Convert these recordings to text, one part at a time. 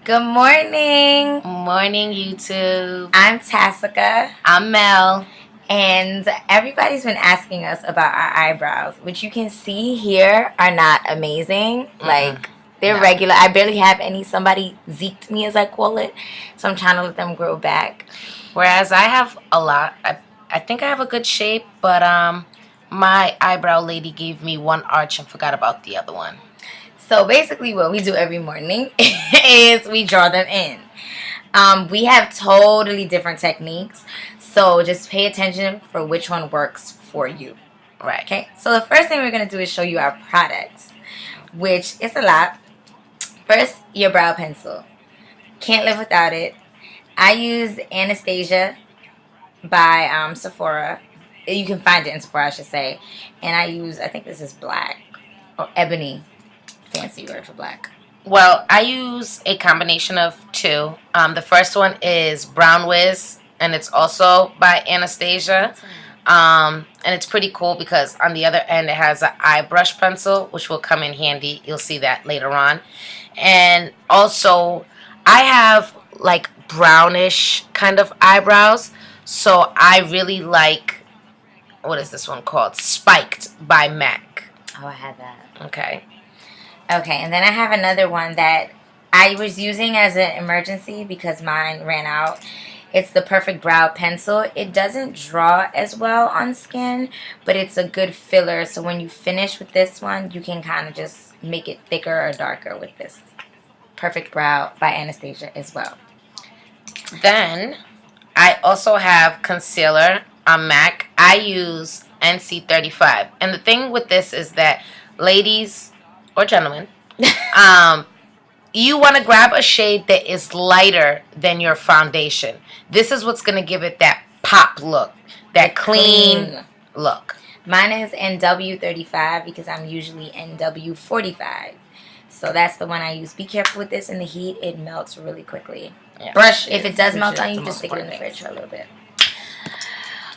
Good morning. Morning, YouTube. I'm Tassica. I'm Mel. And everybody's been asking us about our eyebrows, which you can see here are not amazing. Like, they're regular. I barely have any. Somebody zeked me, as I call it. So I'm trying to let them grow back. Whereas I have a lot. I think I have a good shape, but my eyebrow lady gave me one arch and forgot about the other one. So basically what we do every morning is we draw them in. We have totally different techniques. So just pay attention for which one works for you. Right. Okay. So the first thing we're going to do is show you our products, which is a lot. First, your brow pencil. Can't live without it. I use Anastasia by Sephora. You can find it in Sephora, I should say. And I think this is black or ebony. Fancy word for black. Well, I use a combination of two. The first one is Brown Wiz, and it's also by Anastasia. And it's pretty cool because on the other end it has an eye brush pencil, which will come in handy. You'll see that later on. And also, I have like brownish kind of eyebrows, so I really like, what is this one called? Spiked by MAC. Oh, I had that. Okay. Okay, and then I have another one that I was using as an emergency because mine ran out. It's the Perfect Brow Pencil. It doesn't draw as well on skin, but it's a good filler. So when you finish with this one, you can kind of just make it thicker or darker with this Perfect Brow by Anastasia as well. Then I also have concealer on MAC. I use NC35. And the thing with this is that ladies or gentlemen, you want to grab a shade that is lighter than your foundation. This is what's going to give it that pop look, that clean look. Mine is NW35 because I'm usually NW45. So that's the one I use. Be careful with this in the heat. It melts really quickly. Yeah. Brush, if it does melt on you, just stick it in the fridge for a little bit.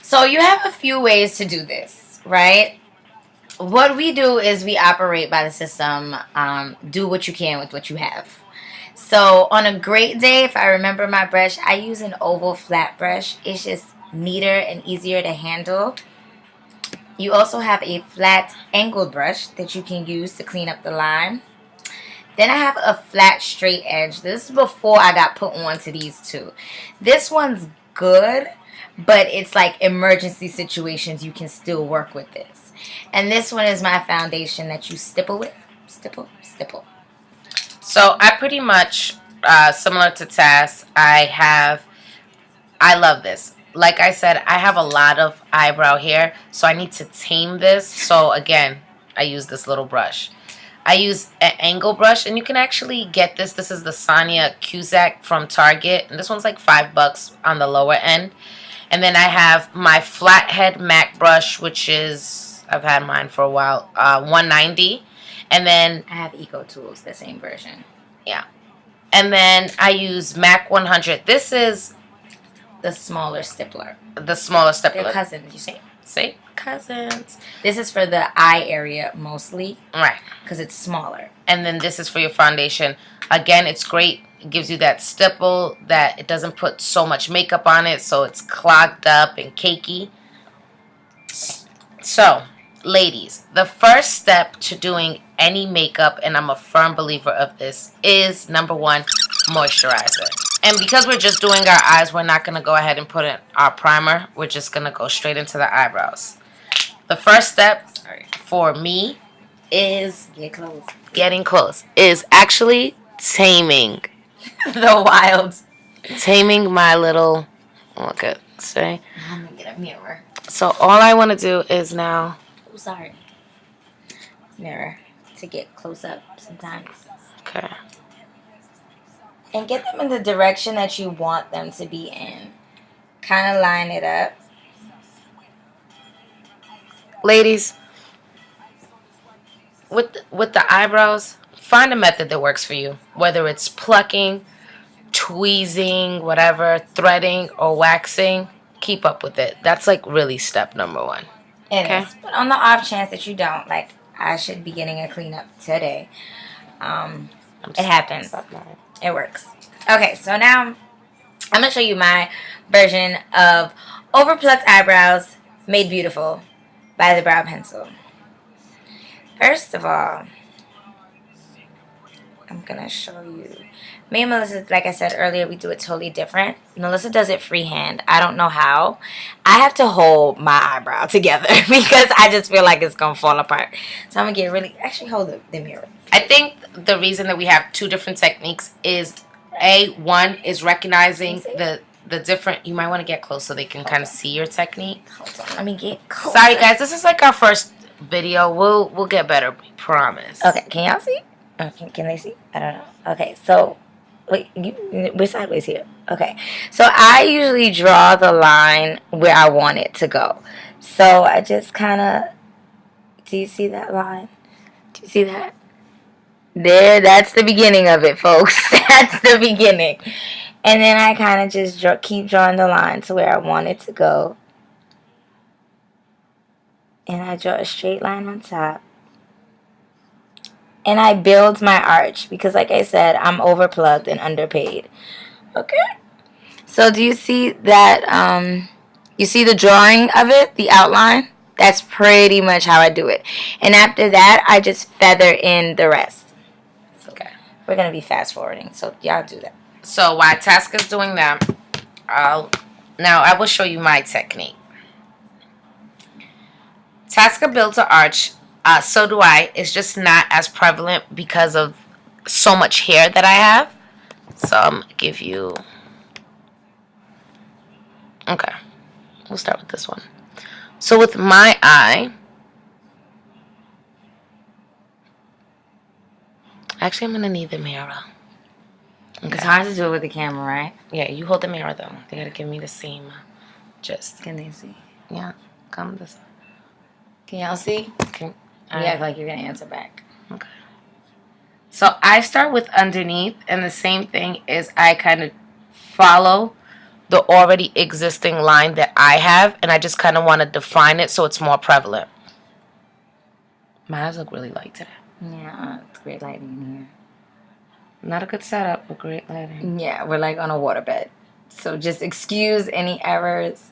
So you have a few ways to do this, right? What we do is we operate by the system, do what you can with what you have. So on a great day, if I remember my brush, I use an oval flat brush. It's just neater and easier to handle. You also have a flat angled brush that you can use to clean up the line. Then I have a flat straight edge. This is before I got put onto these two. This one's good, but it's like emergency situations, you can still work with this. And this one is my foundation that you stipple with. Stipple. So I pretty much, similar to Tass, I love this. Like I said, I have a lot of eyebrow hair, so I need to tame this. So again, I use this little brush. I use an angle brush, and you can actually get this. This is the Sonia Cusack from Target, and this one's like $5 on the lower end. And then I have my flathead MAC brush, which is, I've had mine for a while, $190. And then I have Eco Tools, the same version. Yeah. And then I use MAC 100. This is the smaller stippler. They're cousins, you see? See? Cousins. This is for the eye area mostly. Right. Because it's smaller. And then this is for your foundation. Again, it's great. It gives you that stipple, that it doesn't put so much makeup on it, so it's clogged up and cakey. So, ladies, the first step to doing any makeup, and I'm a firm believer of this, is number one, moisturizer. And because we're just doing our eyes, we're not going to go ahead and put in our primer. We're just going to go straight into the eyebrows. The first step for me is getting close. Is actually taming. Taming my little, look at, see? I'm going to get a mirror. So all I want to do is now. Oh, sorry. Mirror to get close up sometimes. Okay. And get them in the direction that you want them to be in. Kind of line it up. Ladies, with the eyebrows, find a method that works for you. Whether it's plucking, tweezing, whatever, threading, or waxing, keep up with it. That's like really step number one. It is. But on the off chance that you don't, like I should be getting a cleanup today. It happens. It works. Okay, so now I'm gonna show you my version of overplucked eyebrows made beautiful by the brow pencil. First of all, I'm gonna show you. Me and Melissa, like I said earlier, we do it totally different. Melissa does it freehand. I don't know how. I have to hold my eyebrow together because I just feel like it's gonna fall apart. So I'm gonna get really. Actually, hold the mirror. I think the reason that we have two different techniques is one is recognizing the different. You might want to get close so they can kind of see your technique. Hold on, let me get close. Sorry guys, this is like our first video. We'll get better, we promise. Okay, can y'all see? Can they see? I don't know. Okay, so wait, we're sideways here. Okay, so I usually draw the line where I want it to go. So I just kind of. Do you see that line? Do you see that? There, that's the beginning of it, folks. That's the beginning. And then I kind of just keep drawing the line to where I want it to go. And I draw a straight line on top. And I build my arch because, like I said, I'm overplugged and underpaid. Okay? So do you see that, you see the drawing of it, the outline? That's pretty much how I do it. And after that, I just feather in the rest. Okay. We're going to be fast forwarding, so y'all do that. So while Tass is doing that, now I will show you my technique. Taska builds an arch, so do I. It's just not as prevalent because of so much hair that I have. So I'm going to give you... Okay. We'll start with this one. So with my eye... Actually, I'm going to need the mirror. Okay. It's hard to do it with the camera, right? Yeah, you hold the mirror, though. They got to give me the same gist. Can they see? Yeah. Come this way. Can y'all see? Okay. You act like you're going to answer back. Okay. So I start with underneath, and the same thing is I kind of follow the already existing line that I have, and I just kind of want to define it so it's more prevalent. My eyes look really light today. Yeah, it's great lighting in here. Not a good setup, but great lighting. Yeah, we're like on a waterbed. So just excuse any errors.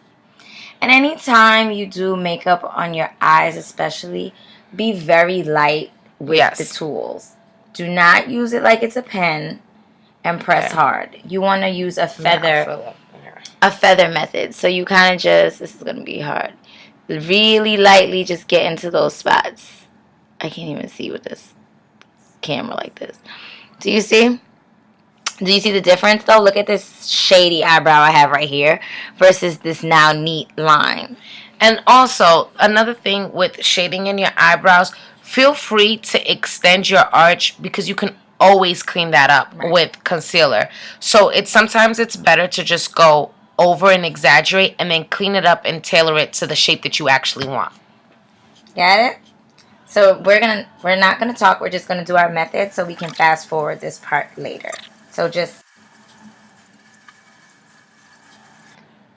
And anytime you do makeup on your eyes especially, be very light with the tools. Do not use it like it's a pen and press hard. You want to use a feather method. So you kind of just, this is going to be hard, really lightly just get into those spots. I can't even see with this camera like this. Do you see? Do you see the difference though? Look at this shady eyebrow I have right here versus this now neat line. And also, another thing with shading in your eyebrows, feel free to extend your arch because you can always clean that up with concealer. So sometimes it's better to just go over and exaggerate and then clean it up and tailor it to the shape that you actually want. Got it? So we're not gonna talk, we're just gonna do our method so we can fast forward this part later. So just...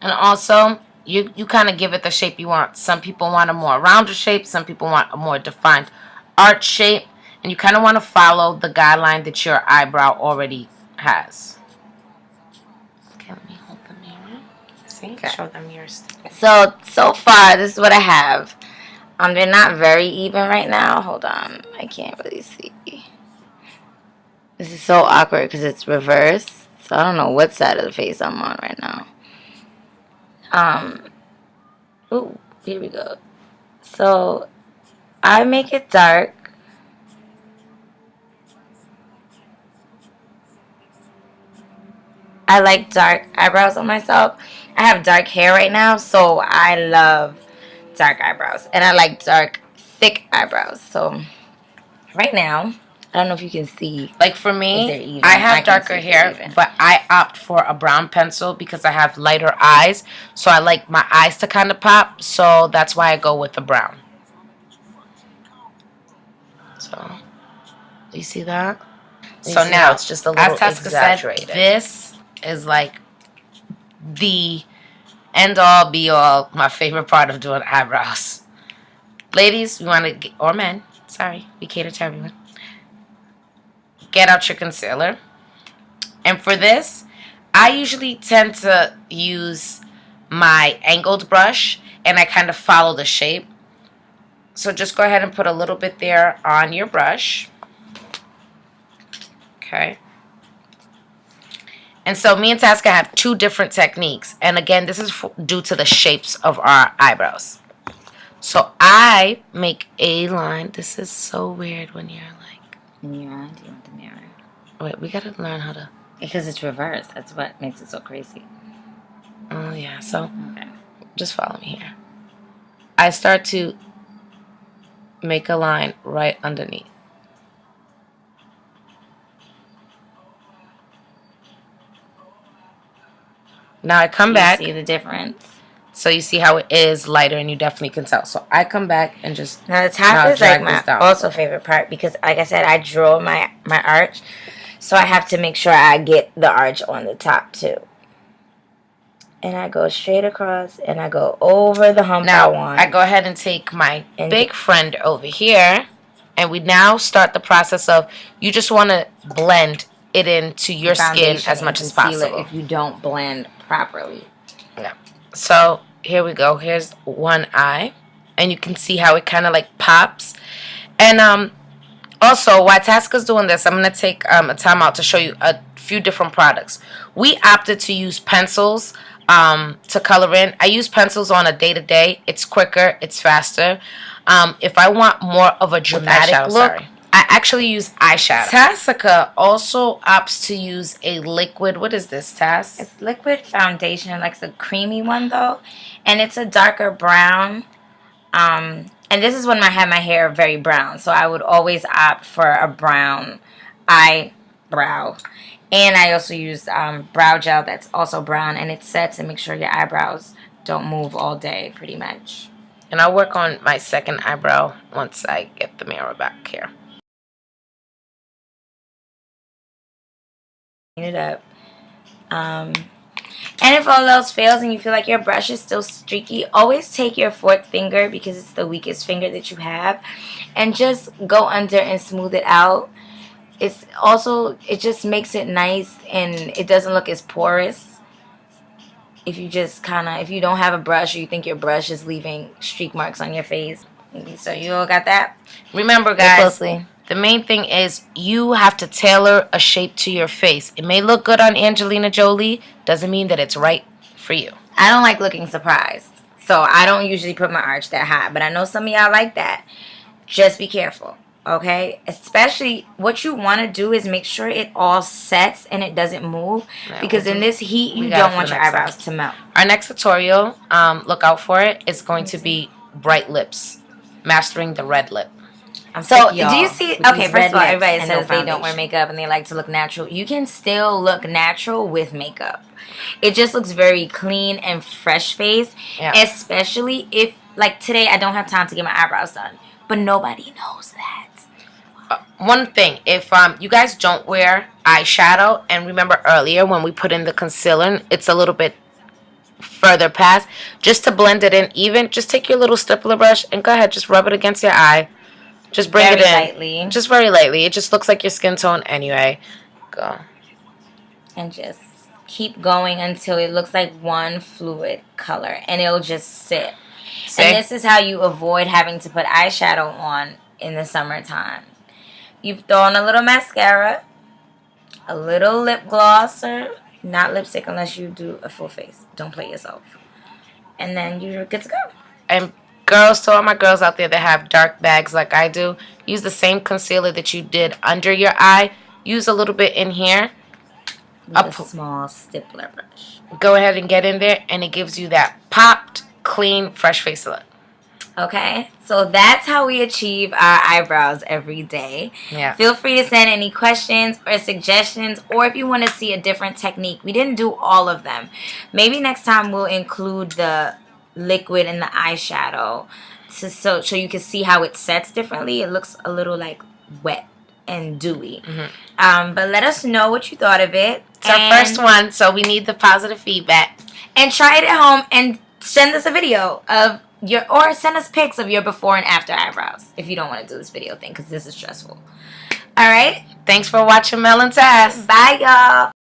And also, you kind of give it the shape you want. Some people want a more rounder shape. Some people want a more defined arch shape. And you kind of want to follow the guideline that your eyebrow already has. Okay, let me hold the mirror. See? Okay. Show them yours. So far, this is what I have. They're not very even right now. Hold on. I can't really see. This is so awkward because it's reversed. So I don't know what side of the face I'm on right now. Ooh, here we go. So I make it dark. I like dark eyebrows on myself. I have dark hair right now, so I love dark eyebrows. And I like dark, thick eyebrows. So right now, I don't know if you can see. Like for me, I have darker hair, but I opt for a brown pencil because I have lighter eyes. So I like my eyes to kind of pop. So that's why I go with the brown. So, do you see that? So now, it's just a little exaggerated. This is like the end all be all, my favorite part of doing eyebrows. Ladies, we want to get, or men, sorry, we cater to everyone. Get out your concealer. And for this, I usually tend to use my angled brush, and I kind of follow the shape. So just go ahead and put a little bit there on your brush. Okay. And so me and Taska have two different techniques. And again, this is due to the shapes of our eyebrows. So I make a line. This is so weird when you're like... In your eye? Do you want the mirror? Wait, we got to learn how to... Because it's reversed. That's what makes it so crazy. Oh, yeah. So Okay. just follow me here. I start to make a line right underneath. Now I come back. See the difference? So you see how it is lighter, and you definitely can tell. So I come back and just... Now the top is like my also favorite part because, like I said, I drew my arch. So I have to make sure I get the arch on the top too. And I go straight across and I go over the hump now, I want. I go ahead and take my big friend over here. And we now start the process of, you just want to blend it into your skin as much as possible. If you don't blend properly. Yeah. So here we go. Here's one eye. And you can see how it kind of like pops. And also, while Taska's doing this, I'm going to take a time out to show you a few different products. We opted to use pencils to color in. I use pencils on a day-to-day. It's quicker. It's faster. If I want more of a dramatic look, I actually use eyeshadow. Tassica also opts to use a liquid. What is this, Tass? It's liquid foundation, like the creamy one though. And it's a darker brown. And this is when I have my hair very brown. So I would always opt for a brown eyebrow. And I also use brow gel that's also brown. And it sets and makes sure your eyebrows don't move all day pretty much. And I'll work on my second eyebrow once I get the mirror back here. Clean it up. And if all else fails and you feel like your brush is still streaky, always take your fourth finger, because it's the weakest finger that you have, and just go under and smooth it out. It just makes it nice and it doesn't look as porous. If you don't have a brush or you think your brush is leaving streak marks on your face. So you all got that? Remember, guys, the main thing is you have to tailor a shape to your face. It may look good on Angelina Jolie. Doesn't mean that it's right for you. I don't like looking surprised. So I don't usually put my arch that high. But I know some of y'all like that. Just be careful. Okay? Especially what you want to do is make sure it all sets and it doesn't move. Because in this heat, you don't want your eyebrows to melt. Our next tutorial, look out for it, is going to be bright lips. Mastering the red lip. So, do you see... Okay, first of all, everybody says they don't wear makeup and they like to look natural. You can still look natural with makeup. It just looks very clean and fresh face. Yeah. Especially if... Like, today, I don't have time to get my eyebrows done. But nobody knows that. One thing. If you guys don't wear eyeshadow, and remember earlier when we put in the concealer, it's a little bit further past. Just to blend it in even, just take your little stippler brush and go ahead. Just rub it against your eye. Just bring it in. Lightly. Just very lightly. It just looks like your skin tone anyway. Go. And just keep going until it looks like one fluid color. And it'll just sit. See? And this is how you avoid having to put eyeshadow on in the summertime. You throw on a little mascara, a little lip gloss, or not lipstick unless you do a full face. Don't play yourself. And then you're good to go. And girls, to all my girls out there that have dark bags like I do, use the same concealer that you did under your eye. Use a little bit in here. With a small stippler brush. Go ahead and get in there, and it gives you that popped, clean, fresh face look. Okay, so that's how we achieve our eyebrows every day. Yeah. Feel free to send any questions or suggestions, or if you want to see a different technique. We didn't do all of them. Maybe next time we'll include the liquid and the eyeshadow so you can see how it sets differently. It looks a little like wet and dewy. But let us know what you thought of it. It's our first one, so we need the positive feedback. And try it at home and send us a video of or send us pics of your before and after eyebrows if you don't want to do this video thing, because this is stressful. All right? Thanks for watching Mel and Tass. Bye, y'all.